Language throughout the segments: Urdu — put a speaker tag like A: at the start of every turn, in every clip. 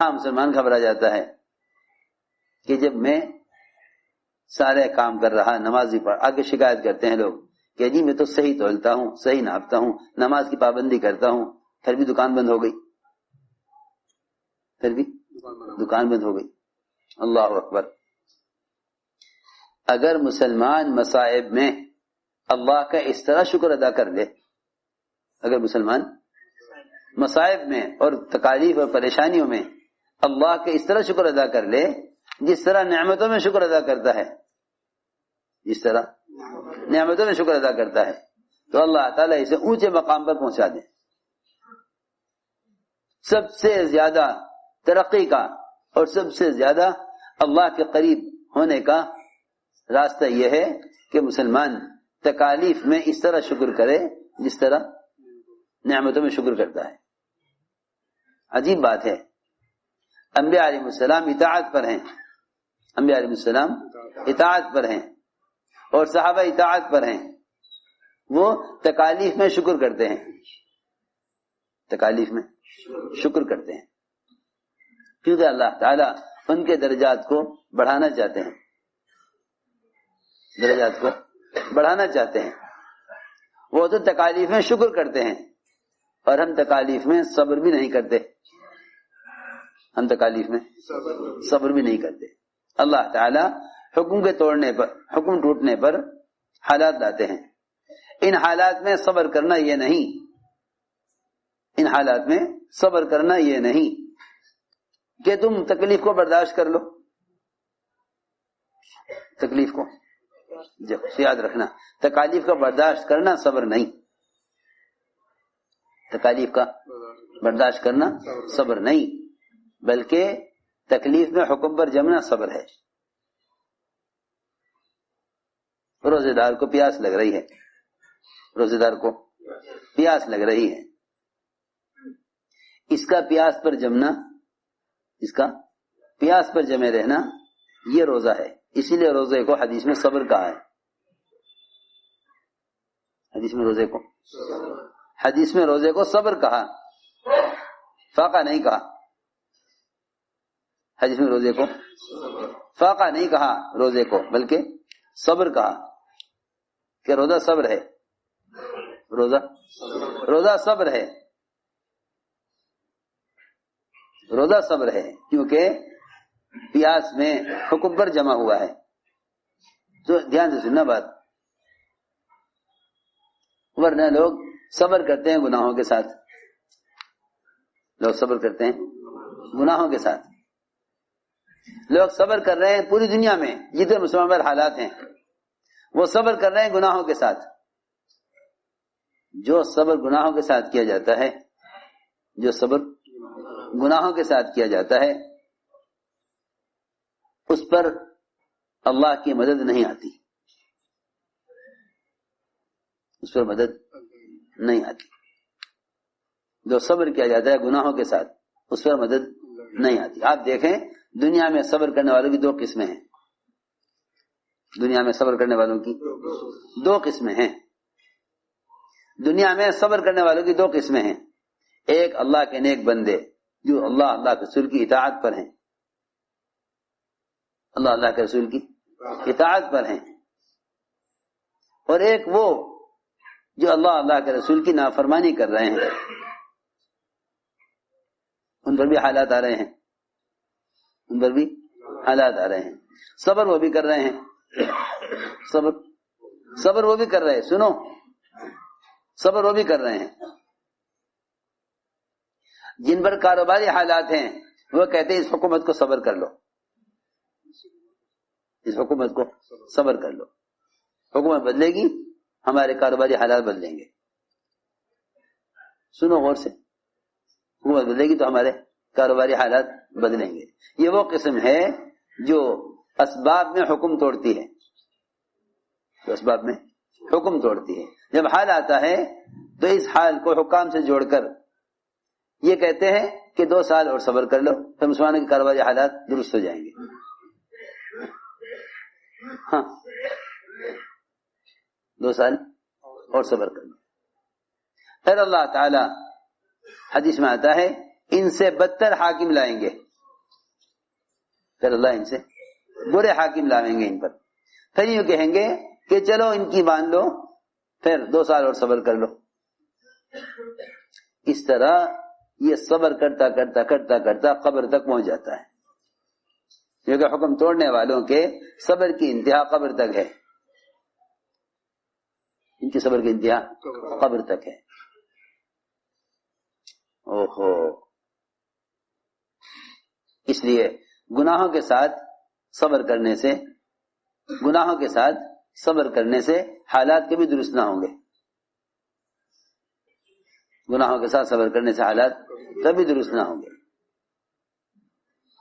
A: عام مسلمان گھبرا جاتا ہے کہ جب میں سارے کام کر رہا، نماز بھی پڑھ، آگے شکایت کرتے ہیں لوگ کہ جی میں تو صحیح تولتا ہوں، صحیح ناپتا ہوں، نماز کی پابندی کرتا ہوں، پھر بھی دکان بند ہو گئی، پھر بھی دکان بند ہو گئی۔ اللہ اکبر۔ اگر مسلمان مصائب میں اللہ کا اس طرح شکر ادا کر لے، اگر مسلمان مصائب میں اور تکالیف اور پریشانیوں میں اللہ کے اس طرح شکر ادا کر لے جس طرح نعمتوں میں شکر ادا کرتا ہے، جس طرح نعمتوں میں شکر ادا کرتا ہے، تو اللہ تعالیٰ اسے اونچے مقام پر پہنچا دے۔ سب سے زیادہ ترقی کا اور سب سے زیادہ اللہ کے قریب ہونے کا راستہ یہ ہے کہ مسلمان تکالیف میں اس طرح شکر کرے جس طرح نعمتوں میں شکر کرتا ہے۔ عجیب بات ہے، انبیاء علیہ السلام اطاعت پر ہیں، انبیاء علیہ السلام اطاعت پر ہیں اور صحابہ اطاعت پر ہیں، وہ تکالیف میں شکر کرتے ہیں، تکالیف میں شکر کرتے ہیں، کیونکہ اللہ تعالیٰ ان کے درجات کو بڑھانا چاہتے ہیں، درجات کو بڑھانا چاہتے ہیں۔ وہ تو تکالیف میں شکر کرتے ہیں اور ہم تکالیف میں صبر بھی نہیں کرتے، ہم تکالیف میں صبر بھی نہیں کرتے۔ اللہ تعالیٰ حکم کے توڑنے پر، حکم ٹوٹنے پر حالات لاتے ہیں، ان حالات میں صبر کرنا یہ نہیں، ان حالات میں صبر کرنا یہ نہیں کہ تم تکلیف کو برداشت کر لو، تکلیف کو یاد رکھنا، تکالیف کا برداشت کرنا صبر نہیں، تکالیف کا برداشت کرنا صبر نہیں، بلکہ تکلیف میں حکم پر جمنا صبر ہے۔ روزے دار کو پیاس لگ رہی ہے، روزے دار کو پیاس لگ رہی ہے، اس کا پیاس پر جمنا، اس کا پیاس پر جمے رہنا یہ روزہ ہے، اسی لیے روزے کو حدیث میں صبر کہا ہے، حدیث میں روزے کو، حدیث میں روزے کو صبر کہا، فاقہ نہیں کہا، حدیث میں روزے کو فاقہ نہیں کہا روزے کو، بلکہ صبر کہا کہ روزہ صبر ہے، روزہ صبر ہے، روزہ صبر ہے، کیونکہ پیاس میں حکم پر جمع ہوا ہے۔ تو دھیان سے سننا بات، ورنہ لوگ صبر کرتے ہیں گناہوں کے ساتھ، لوگ صبر کرتے ہیں گناہوں کے ساتھ، لوگ صبر کر رہے ہیں پوری دنیا میں جتنے مسلمان پر حالات ہیں وہ صبر کر رہے ہیں گناہوں کے ساتھ۔ جو صبر گناہوں کے ساتھ کیا جاتا ہے، جو صبر گناہوں کے ساتھ کیا جاتا ہے اس پر اللہ کی مدد نہیں آتی، اس پر مدد نہیں آتی۔ جو صبر کیا جاتا ہے گناہوں کے ساتھ اس پر مدد نہیں آتی۔ آپ دیکھیں دنیا میں صبر کرنے والوں کی دو قسمیں ہیں، دنیا میں صبر کرنے والوں کی دو قسمیں ہیں، دنیا میں صبر کرنے والوں کی دو قسمیں ہیں، ایک اللہ کے نیک بندے جو اللہ کے رسول کی اطاعت پر ہیں، اللہ کے رسول کی اطاعت پر ہیں، اور ایک وہ جو اللہ کے رسول کی نافرمانی کر رہے ہیں، ان پر بھی حالات آ رہے ہیں، ان پر بھی حالات آ رہے ہیں۔ صبر وہ بھی کر رہے ہیں، صبر وہ بھی کر رہے ہیں، سنو، صبر وہ بھی کر رہے ہیں۔ جن پر کاروباری حالات ہیں وہ کہتے ہیں اس حکومت کو صبر کر لو، اس حکومت کو صبر کر لو، حکومت بدلے گی ہمارے کاروباری حالات بدلیں گے۔ سنو غور سے، حکومت بدلے گی تو ہمارے کاروباری حالات بدلیں گے۔ یہ وہ قسم ہے جو اسباب میں حکم توڑتی ہے، جو اسباب میں حکم توڑتی ہے۔ جب حال آتا ہے تو اس حال کو حکام سے جوڑ کر یہ کہتے ہیں کہ 2 سال اور صبر کر لو تو مسلمانوں کے کاروباری حالات درست ہو جائیں گے۔ ہاں 2 سال اور صبر کر لو۔ پھر اللہ تعالی حدیث میں آتا ہے ان سے بدتر حاکم لائیں گے، پھر اللہ ان سے برے حاکم لاویں گے ان پر. پھر یوں کہیں گے کہ چلو ان کی مان لو، پھر 2 سال اور صبر کر لو. اس طرح یہ صبر کرتا کرتا کرتا کرتا قبر تک پہنچ جاتا ہے، کیونکہ حکم توڑنے والوں کے صبر کی انتہا قبر تک ہے. ان کی صبر کی انتہا قبر تک ہے. اوہو، اس لیے گناہوں کے ساتھ صبر کرنے سے، گناہوں کے ساتھ صبر کرنے سے حالات کبھی درست نہ ہوں گے. گناہوں کے ساتھ صبر کرنے سے حالات کبھی درست نہ ہوں گے.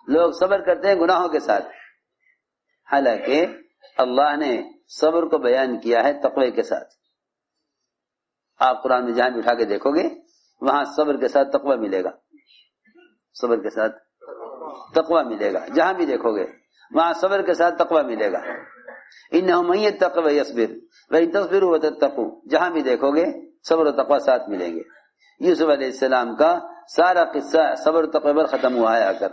A: لوگ صبر کرتے ہیں گناہوں کے ساتھ، حالانکہ اللہ نے صبر کو بیان کیا ہے تقوی کے ساتھ. آپ قرآن میں جہاں بھی اٹھا کے دیکھو گے وہاں صبر کے ساتھ تقوی ملے گا، صبر کے ساتھ تقوی ملے گا. جہاں بھی دیکھو گے وہاں صبر کے ساتھ تقوی ملے گا. انہ من یتق ویصبر وان تصبروا وتتقوا، جہاں بھی دیکھو گے صبر و تقوی ساتھ ملیں گے. یوسف علیہ السلام کا سارا قصہ صبر و تقوی پر ختم ہوا ہے. آ کر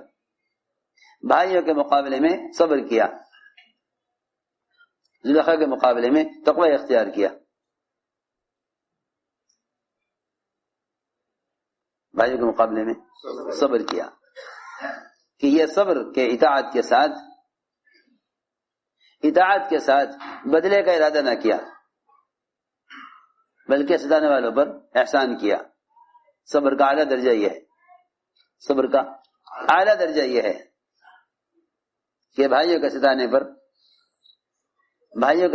A: بھائیوں کے مقابلے میں صبر کیا، زلیخا کے مقابلے میں تقوی اختیار کیا. بھائیوں کے مقابلے میں صبر کیا کہ یہ صبر کے اطاعت کے ساتھ بدلے کا ارادہ نہ کیا، بلکہ ستانے والوں پر احسان کیا. صبر کا اعلیٰ درجہ یہ ہے، صبر کا اعلیٰ درجہ یہ ہے کہ بھائیوں کے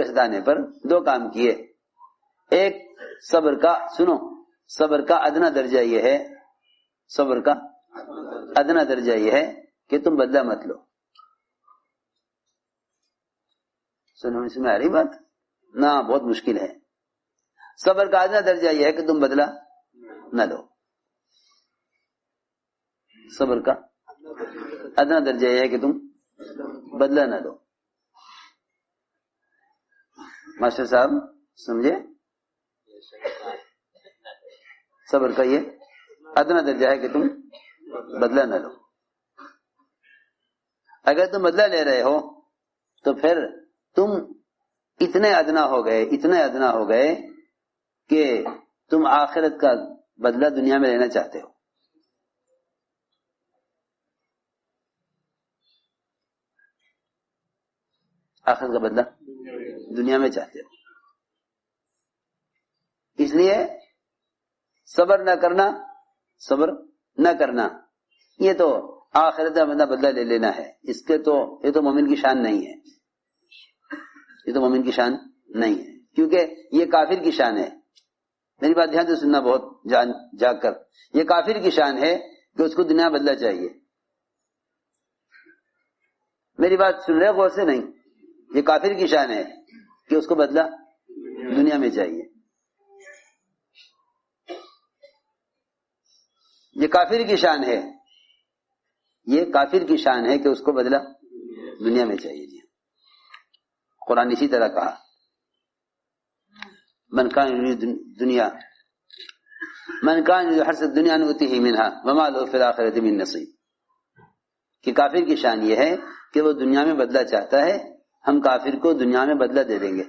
A: ستانے پر 2 کام کیے. ایک صبر کا، سنو، صبر کا ادنا درجہ یہ ہے، صبر کا ادنا درجہ یہ ہے کہ تم بدلہ مت لو. سنو، اس میں آ رہی بات نہ، بہت مشکل ہے. صبر کا ادنا درجہ یہ ہے کہ تم بدلہ نہ لو. صبر کا ادنا درجہ یہ ہے کہ تم بدلہ نہ لو. ماسٹر صاحب سمجھے؟ صبر کا یہ ادنا درجہ ہے کہ تم بدلہ نہ لو. اگر تم بدلہ لے رہے ہو تو پھر تم اتنے ادنا ہو گئے کہ تم آخرت کا بدلہ دنیا میں لینا چاہتے ہو. آخرت کا بدلہ دنیا میں چاہتے ہو. اس لیے صبر نہ کرنا یہ تو آخرت کا بدلہ لے لینا ہے. اس کے تو یہ تو مومن کی شان نہیں ہے، یہ تو مومن کی شان نہیں ہے، کیونکہ یہ کافر کی شان ہے. میری بات دھیان سے سننا بہت جاگ کر. یہ کافر کی شان ہے کہ اس کو دنیا بدلہ چاہیے. میری بات سن رہے غور سے؟ نہیں، یہ کافر کی شان ہے کہ اس کو بدلہ دنیا میں چاہیے. یہ کافر کی شان ہے، یہ کافر کی شان ہے کہ اس کو بدلہ دنیا میں چاہیے. جی قرآن اسی طرح کہا، من کان یرید حرث الدنیا نؤتیہ منہا وما لہ فی الآخرۃ من نصیب. کہ کافر کی شان یہ ہے کہ وہ دنیا میں بدلہ چاہتا ہے، ہم کافر کو دنیا میں بدلہ دے دیں گے.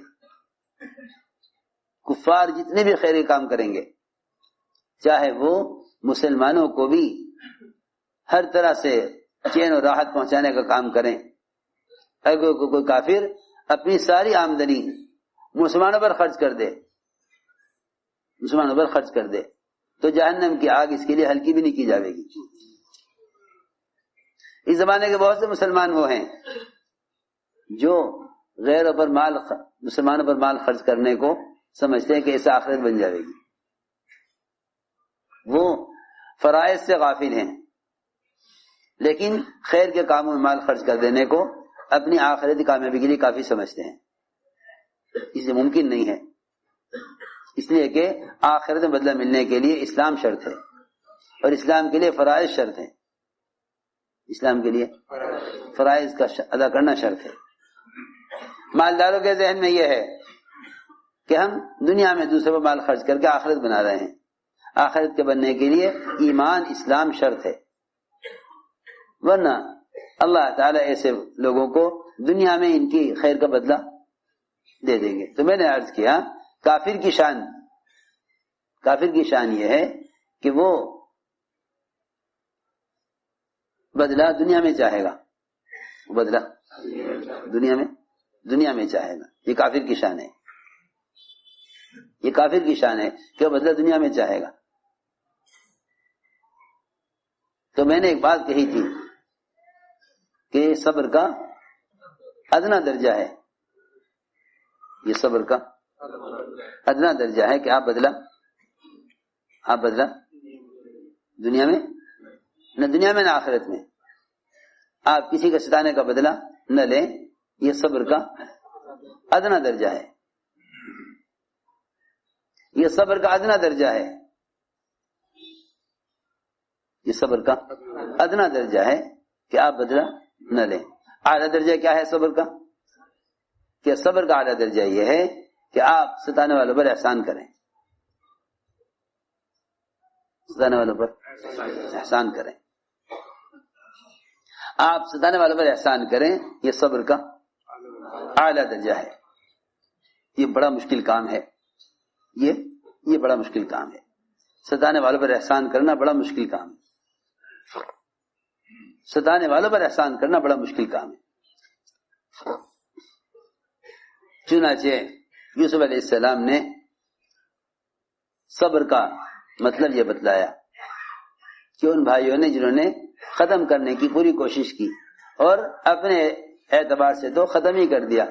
A: کفار جتنے بھی خیری کام کریں گے، چاہے وہ مسلمانوں کو بھی ہر طرح سے چین اور راحت پہنچانے کا کام کریں، اگر کوئی کافر اپنی ساری آمدنی مسلمانوں پر خرچ کر دے تو جہنم کی آگ اس کے لیے ہلکی بھی نہیں کی جائے گی. اس زمانے کے بہت سے مسلمان وہ ہیں جو غیروں پر مسلمانوں پر مال خرچ کرنے کو سمجھتے ہیں کہ اسے آخرت بن جائے گی. وہ فرائض سے غافل ہیں، لیکن خیر کے کاموں میں مال خرچ کر دینے کو اپنی آخرتی کامیابی کے لیے کافی سمجھتے ہیں. اسے ممکن نہیں ہے، اس لیے کہ آخرت میں بدلہ ملنے کے لیے اسلام شرط ہے، اور اسلام کے لیے فرائض شرط ہے. اسلام کے لیے فرائض کا ادا کرنا شرط ہے. مالداروں کے ذہن میں یہ ہے کہ ہم دنیا میں دوسرے پر مال خرچ کر کے آخرت بنا رہے ہیں. آخرت کے بننے کے لیے ایمان اسلام شرط ہے، ورنہ اللہ تعالیٰ ایسے لوگوں کو دنیا میں ان کی خیر کا بدلہ دے دیں گے. تو میں نے عرض کیا کافر کی شان یہ ہے کہ وہ بدلہ دنیا میں چاہے گا، بدلہ دنیا میں چاہے گا. یہ کافر کی شان ہے، یہ کافر کی شان ہے کہ وہ بدلہ دنیا میں چاہے گا. تو میں نے ایک بات کہی تھی کہ صبر کا ادنا درجہ ہے، یہ صبر کا ادنا درجہ ہے کہ آپ بدلہ دنیا میں نہ آخرت میں آپ کسی کا ستانے کا بدلہ نہ لیں. یہ صبر کا ادنا درجہ ہے، یہ صبر کا ادنا درجہ ہے، یہ صبر کا ادنا درجہ ہے کہ آپ بدلہ نہ لیں. اعلیٰ درجہ کیا ہے صبر کا؟ کہ صبر کا اعلیٰ درجہ یہ ہے کہ آپ ستانے والوں پر احسان کریں، ستانے والوں پر احسان کریں، آپ ستانے والوں پر احسان کریں. یہ صبر کا اعلیٰ درجہ ہے. یہ بڑا مشکل کام ہے، یہ بڑا مشکل کام ہے. ستانے والوں پر احسان کرنا بڑا مشکل کام ہے، ستانے والوں پر احسان کرنا بڑا مشکل کام ہے. چنانچہ یوسف علیہ السلام نے صبر کا مطلب یہ بتلایا کہ ان بھائیوں نے جنہوں نے ختم کرنے کی پوری کوشش کی اور اپنے اعتبار سے تو ختم ہی کر دیا،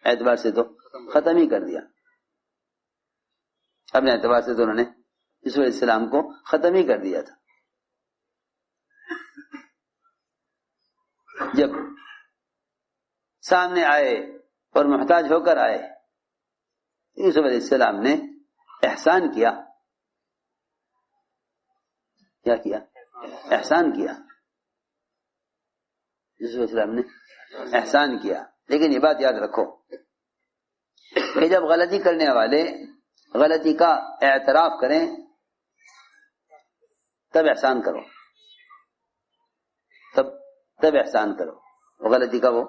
A: اعتبار سے تو ختم ہی کر دیا، اپنے اعتبار سے تو انہوں نے یوسف علیہ السلام کو ختم ہی کر دیا تھا. جب سامنے آئے اور محتاج ہو کر آئے، یوسف علیہ السلام نے احسان کیا. کیا کیا؟ احسان کیا. یوسف علیہ السلام نے احسان کیا. لیکن یہ بات یاد رکھو کہ جب غلطی کرنے والے غلطی کا اعتراف کریں تب احسان کرو، تب احسان کرو، غلطی کا وہ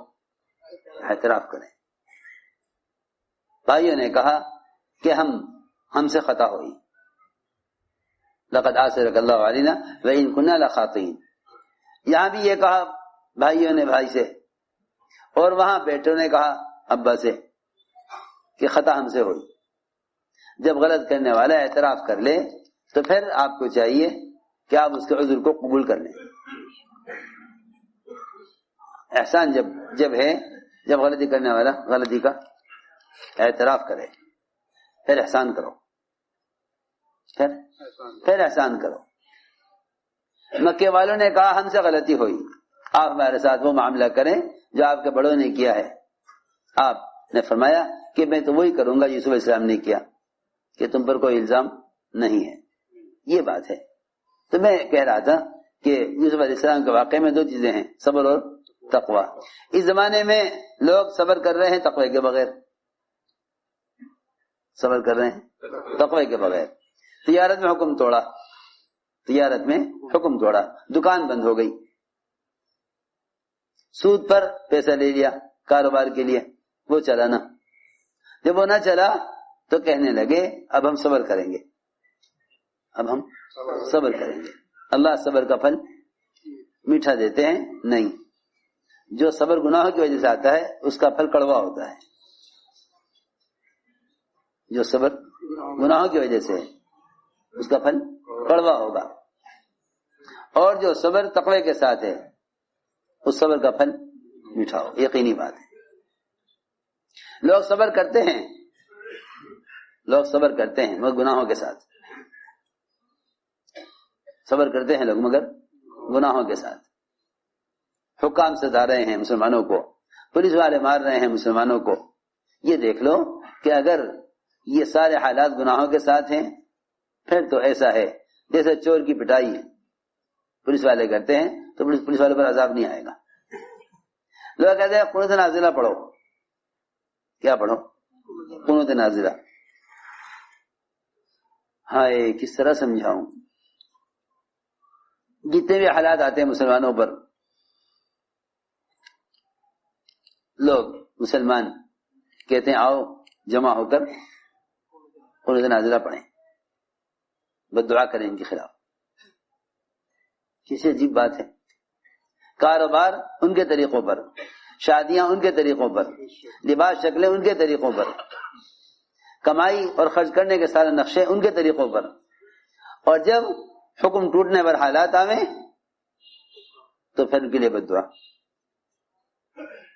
A: اعتراف کریں. بھائیوں نے کہا کہ ہم سے خطا ہوئی، لقد آثرك اللہ علینا وإن كنا لخاطئین. یہاں بھی یہ کہا بھائیوں نے بھائی سے، اور وہاں بیٹوں نے کہا ابا سے کہ خطا ہم سے ہوئی. جب غلط کرنے والا اعتراف کر لے تو پھر آپ کو چاہیے کہ آپ اس کے عذر کو قبول کر لیں. احسان جب ہے، جب غلطی کرنے والا غلطی کا اعتراف کرے پھر احسان کرو، پھر احسان کرو. مکے والوں نے کہا ہم سے غلطی ہوئی، آپ ہمارے ساتھ وہ معاملہ کریں جو آپ کے بڑوں نے کیا ہے. آپ نے فرمایا کہ میں تو وہی کروں گا یوسف علیہ السلام نے کیا، کہ تم پر کوئی الزام نہیں ہے. یہ بات ہے. تو میں کہہ رہا تھا کہ یوسف علیہ السلام کے واقعے میں دو چیزیں ہیں، صبر اور تقوی. اس زمانے میں لوگ صبر کر رہے ہیں تقوی کے بغیر، صبر کر رہے ہیں تقوی کے بغیر. تجارت میں حکم توڑا، دکان بند ہو گئی، سود پر پیسہ لے لیا کاروبار کے لیے، وہ چلا نہ. جب وہ نہ چلا تو کہنے لگے اب ہم صبر کریں گے، اب ہم صبر کریں گے. اللہ صبر کا پھل میٹھا دیتے ہیں؟ نہیں. جو صبر گناہوں کی وجہ سے آتا ہے اس کا پھل کڑوا ہوتا ہے. جو صبر گناہوں کی وجہ سے اس کا پھل کڑوا ہوگا، اور جو صبر تقوی کے ساتھ ہے اس صبر کا پھل میٹھا ہو. یقینی بات ہے. لوگ صبر کرتے ہیں مگر گناہوں کے ساتھ، صبر کرتے ہیں لوگ مگر گناہوں کے ساتھ. حکام سزا رہے ہیں مسلمانوں کو، پولیس والے مار رہے ہیں مسلمانوں کو. یہ دیکھ لو کہ اگر یہ سارے حالات گناہوں کے ساتھ ہیں پھر تو ایسا ہے جیسے چور کی پٹائی ہے، پولیس والے کرتے ہیں تو پولیس والے پر عذاب نہیں آئے گا. لوگ کہتے ہیں قنوت نازلہ پڑھو. کیا پڑھو؟ قنوت نازلہ. ہائے کس طرح سمجھاؤں. جتنے بھی حالات آتے ہیں مسلمانوں پر، لوگ مسلمان کہتے ہیں آؤ جمع ہو کر قنوت نازلہ پڑھیں، بد دعا کریں ان کے خلاف. کسی عجیب بات ہے. کاروبار ان کے طریقوں پر، شادیاں ان کے طریقوں پر، لباس شکلیں ان کے طریقوں پر، کمائی اور خرچ کرنے کے سارے نقشے ان کے طریقوں پر، اور جب حکم ٹوٹنے پر حالات آویں تو پھر ان کے لیے بد دعا.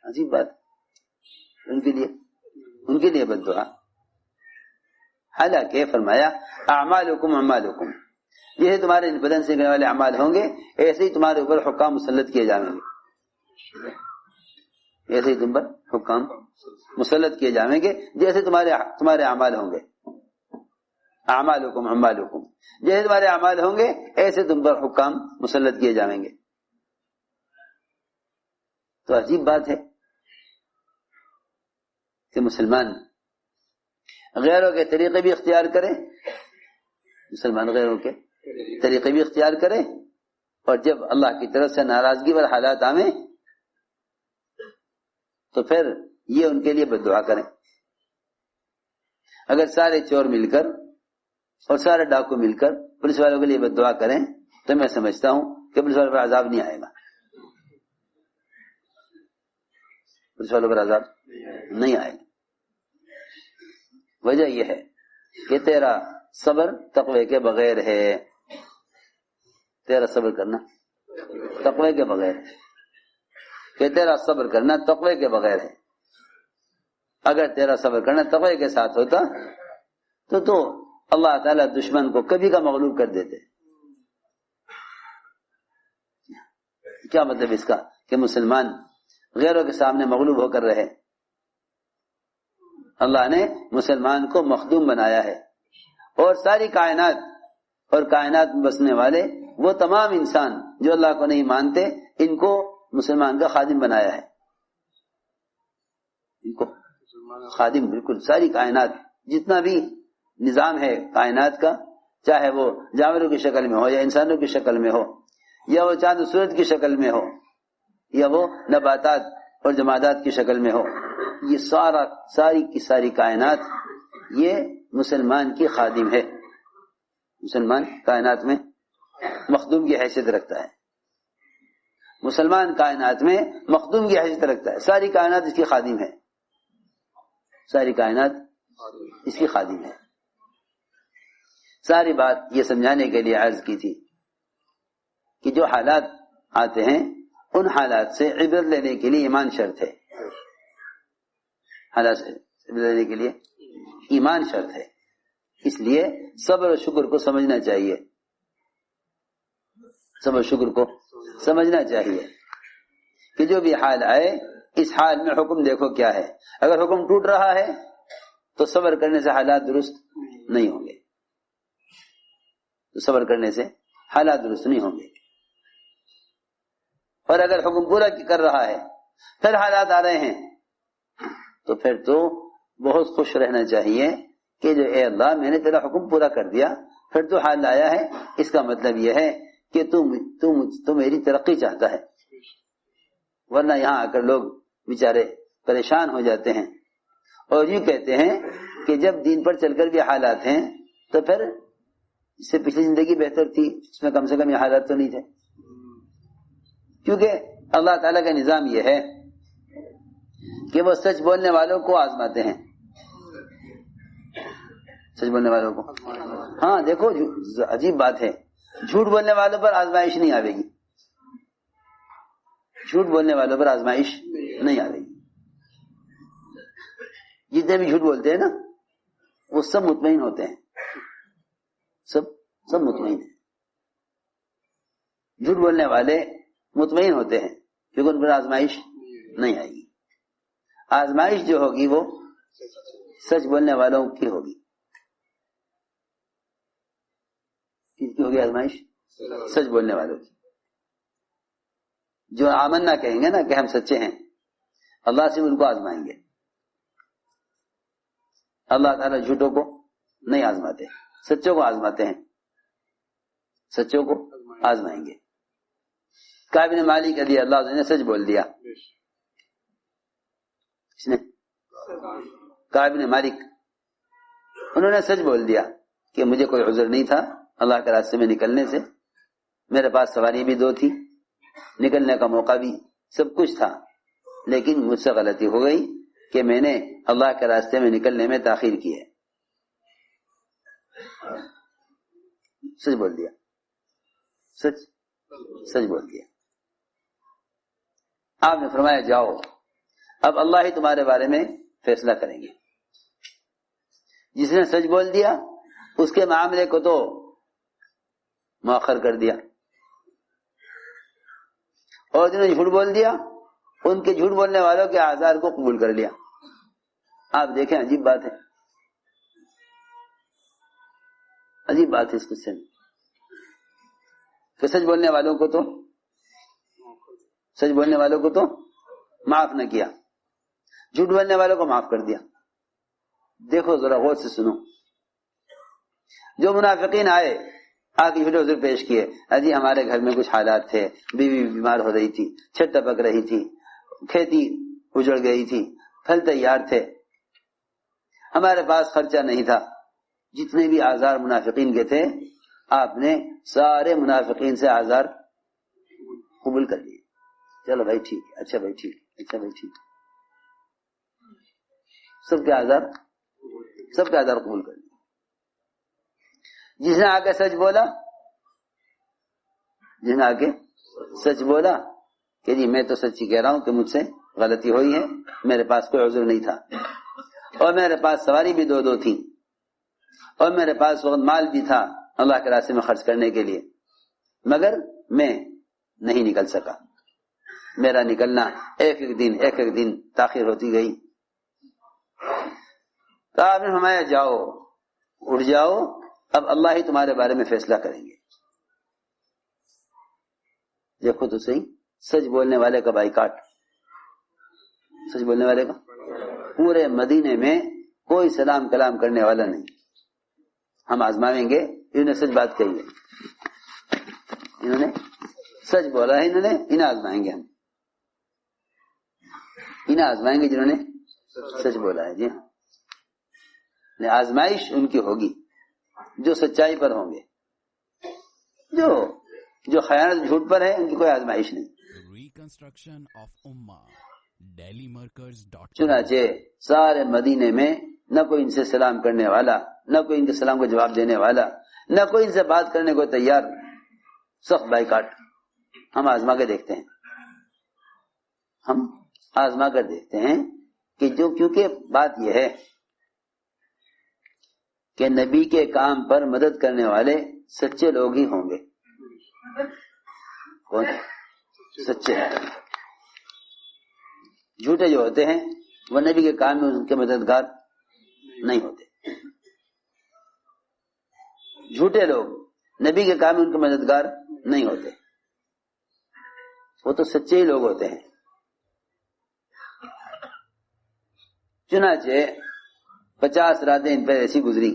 A: عجیب بات، ان کے لیے بد دعا. حالانکہ فرمایا اعمالکم اعمالکم، جیسے تمہارے بدن سے نکلنے والے اعمال ہوں گے ایسے ہی تمہارے اوپر حکام مسلط کیے جائیں گے، ایسے ہی تم پر حکام مسلط کیے جائیں گے جیسے تمہارے اعمال ہوں گے. اعمالکم اعمالکم، جیسے تمہارے اعمال ہوں گے ایسے تم پر حکام مسلط کیے جائیں گے. تو عجیب بات ہے کہ مسلمان غیروں کے طریقے بھی اختیار کرے، مسلمان غیروں کے طریقے بھی اختیار کرے، اور جب اللہ کی طرف سے ناراضگی پر حالات آویں تو پھر یہ ان کے لیے بد دعا کریں. اگر سارے چور مل کر اور سارے ڈاکو مل کر پولیس والوں کے لیے بد دعا کریں تو میں سمجھتا ہوں کہ پولیس والوں پر عذاب نہیں آئے گا، پولیس والوں پر عذاب نہیں آئے گا. وجہ یہ ہے کہ تیرا صبر تقوی کے بغیر ہے، تیرا صبر کرنا تقوی کے بغیر ہے، کہ تیرا صبر کرنا تقوی کے بغیر ہے. اگر تیرا صبر کرنا تقوی کے ساتھ ہوتا تو اللہ تعالیٰ دشمن کو کبھی کا مغلوب کر دیتے. کیا مطلب اس کا کہ مسلمان غیروں کے سامنے مغلوب ہو کر رہے. اللہ نے مسلمان کو مخدوم بنایا ہے، اور ساری کائنات اور کائنات میں بسنے والے وہ تمام انسان جو اللہ کو نہیں مانتے ان کو مسلمان کا خادم بنایا ہے. ان کو خادم، بالکل ساری کائنات جتنا بھی نظام ہے کائنات کا، چاہے وہ جانوروں کی شکل میں ہو یا انسانوں کی شکل میں ہو یا وہ چاند و سورج کی شکل میں ہو یا وہ نباتات اور جمادات کی شکل میں ہو، یہ ساری کی ساری کائنات یہ مسلمان کی خادم ہے. مسلمان کائنات میں مخدوم کی حیثیت رکھتا ہے، مسلمان کائنات میں مخدوم کی حیثیت رکھتا ہے. ساری کائنات اس کی خادم ہے، ساری کائنات اس کی خادم ہے. ساری بات یہ سمجھانے کے لیے عرض کی تھی کہ جو حالات آتے ہیں ان حالات سے عبرت لینے کے لیے ایمان شرط ہے. حالات سے عبرت لینے کے لیے ایمان شرط ہے. اس لیے صبر و شکر کو سمجھنا چاہیے، صبر و شکر کو سمجھنا چاہیے کہ جو بھی حال آئے اس حال میں حکم دیکھو کیا ہے. اگر حکم ٹوٹ رہا ہے تو صبر کرنے سے حالات درست نہیں ہوں گے، تو صبر کرنے سے حالات درست نہیں ہوں گے. اور اگر حکم پورا کر رہا ہے پھر حالات آ رہے ہیں تو پھر تو بہت خوش رہنا چاہیے کہ جو اے اللہ میں نے تیرا حکم پورا کر دیا، پھر تو حال آیا ہے، اس کا مطلب یہ ہے کہ تو میری ترقی چاہتا ہے. ورنہ یہاں آ کر لوگ بیچارے پریشان ہو جاتے ہیں اور یوں کہتے ہیں کہ جب دین پر چل کر بھی حالات ہیں تو پھر اس سے پچھلی زندگی بہتر تھی، اس میں کم سے کم یہ حالات تو نہیں تھے. کیونکہ اللہ تعالیٰ کا نظام یہ ہے کہ وہ سچ بولنے والوں کو آزماتے ہیں، سچ بولنے والوں کو. ہاں دیکھو عجیب بات ہے، جھوٹ بولنے والوں پر آزمائش نہیں آئے گی، جھوٹ بولنے والوں پر آزمائش نہیں آئے گی. جتنے بھی جھوٹ بولتے ہیں نا وہ سب مطمئن ہوتے ہیں، سب مطمئن ہیں. جھوٹ بولنے والے مطمئن ہوتے ہیں کیونکہ ان پر آزمائش نہیں آئے گی. آزمائش جو ہوگی وہ سچ بولنے والوں کی ہوگی. کس کی ہوگی آزمائش؟ سچ بولنے والوں کی. جو آمنا کہیں گے نا کہ ہم سچے ہیں، اللہ سے ان کو آزمائیں گے. اللہ تعالیٰ جھوٹوں کو نہیں آزماتے، سچوں کو آزماتے ہیں، سچوں کو آزمائیں گے. کعب بن مالک رضی اللہ عنہ نے سچ بول دیا. اس نے کعب بن مالک انہوں نے سچ بول دیا کہ مجھے کوئی عذر نہیں تھا اللہ کے راستے میں نکلنے سے، میرے پاس سواری بھی 2 تھی، نکلنے کا موقع بھی سب کچھ تھا، لیکن مجھ سے غلطی ہو گئی کہ میں نے اللہ کے راستے میں نکلنے میں تاخیر کی ہے. سچ بول دیا، سچ بول دیا. آپ نے فرمایا جاؤ اب اللہ ہی تمہارے بارے میں فیصلہ کریں گے. جس نے سچ بول دیا اس کے معاملے کو تو مؤخر کر دیا، اور جنہوں نے جھوٹ بول دیا ان کے جھوٹ بولنے والوں کے اعذار کو قبول کر لیا. آپ دیکھیں عجیب بات ہے، عجیب بات ہے اس قصے میں کہ سچ بولنے والوں کو تو معاف نہ کیا، جھوٹ بولنے والوں کو معاف کر دیا. دیکھو ذرا غور سے سنو. جو منافقین آئے آ کے جھوٹے عذر پیش کیے، اجی ہمارے گھر میں کچھ حالات تھے، بیوی بیمار ہو رہی تھی، چھت ٹپک رہی تھی، کھیتی اجڑ گئی تھی، پھل تیار تھے، ہمارے پاس خرچہ نہیں تھا. جتنے بھی اعذار منافقین کے تھے آپ نے سارے منافقین سے اعذار قبول کر لیے. چلو بھائی ٹھیک ہے، اچھا بھائی ٹھیک ہے، اچھا بھائی ٹھیک ہے. سب کے اعذار قبول کر لیے. جس نے آ کے سچ بولا کہ جی میں تو سچی کہہ رہا ہوں کہ مجھ سے غلطی ہوئی ہے، میرے پاس کوئی عذر نہیں تھا، اور میرے پاس سواری بھی 2 تھی، اور میرے پاس وقت مال بھی تھا اللہ کے راستے میں خرچ کرنے کے لیے، مگر میں نہیں نکل سکا. میرا نکلنا ایک ایک دن تاخیر ہوتی گئی. تو آپ نے فرمایا جاؤ، اٹھ جاؤ، اب اللہ ہی تمہارے بارے میں فیصلہ کریں گے. دیکھو تو صحیح، سچ بولنے والے کا بائیکاٹ، سچ بولنے والے کا پورے مدینے میں کوئی سلام کلام کرنے والا نہیں. ہم آزمائیں گے، انہوں نے سچ بات کہی ہے، انہوں نے سچ بولا ہے، انہیں آزمائیں گے. ہم انہیں آزمائیں گے جنہوں نے سچ بولا ہے. جی ہاں، آزمائش ان کی ہوگی جو سچائی پر ہوں گے، جو خیانت جھوٹ پر ہے ان کی کوئی آزمائش نہیں. چنانچہ سارے مدینے میں نہ کوئی ان سے سلام کرنے والا، نہ کوئی ان کے سلام کو جواب دینے والا، نہ کوئی ان سے بات کرنے کو تیار. سخت بائیکاٹ. ہم آزما کے دیکھتے ہیں کہ کیونکہ بات یہ ہے کہ نبی کے کام پر مدد کرنے والے سچے لوگ ہی ہوں گے. کون سچے؟ جھوٹے جو ہوتے ہیں وہ نبی کے کام میں ان کے مددگار نہیں ہوتے. جھوٹے لوگ نبی کے کام میں ان کے مددگار نہیں ہوتے، وہ تو سچے ہی لوگ ہوتے ہیں. چنانچہ 50 راتیں ان پر ایسی گزری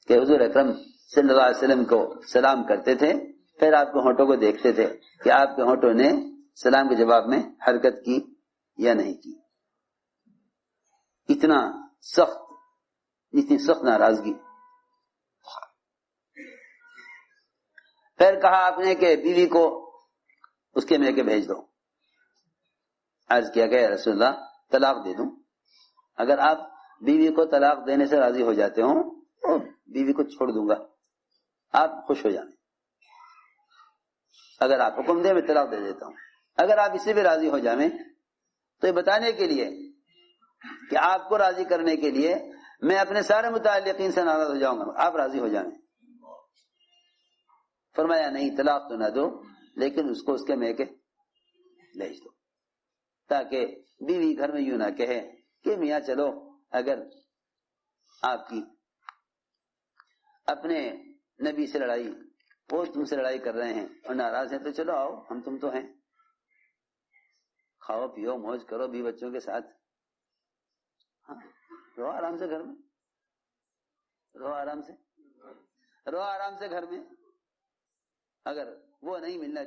A: کہ حضور اکرم صلی اللہ علیہ وسلم کو سلام کرتے تھے، پھر آپ کے ہونٹوں کو دیکھتے تھے کہ آپ کے ہونٹوں نے سلام کے جواب میں حرکت کی یا نہیں کی. اتنی سخت ناراضگی. پھر کہا آپ نے کہ بیوی کو اس کے میکے بھیج دو. عرض کیا کہ رسول اللہ طلاق دے دوں. اگر آپ بیوی کو طلاق دینے سے راضی ہو جاتے ہوں تو بیوی کو چھوڑ دوں گا، آپ خوش ہو جائیں. اگر آپ حکم دیں میں طلاق دے دیتا ہوں. اگر آپ اسے بھی راضی ہو جائیں تو یہ بتانے کے لیے کہ آپ کو راضی کرنے کے لیے میں اپنے سارے متعلقین سے ناراض ہو جاؤں گا، آپ راضی ہو جائیں. فرمایا نہیں، طلاق تو نہ دو، لیکن اس کو اس کے میکے بھیج دو، تاکہ بیوی گھر میں یوں نہ کہے کہ میاں چلو اگر آپ کی اپنے نبی سے لڑائی، وہ تم سے لڑائی کر رہے ہیں اور ناراض ہیں، تو چلو آؤ، ہم تم تو ہیں، کھاؤ پیو موج کرو بھی بچوں کے ساتھ. ہاں، رہو آرام سے گھر میں، رہو آرام سے گھر میں. اگر وہ نہیں ملنا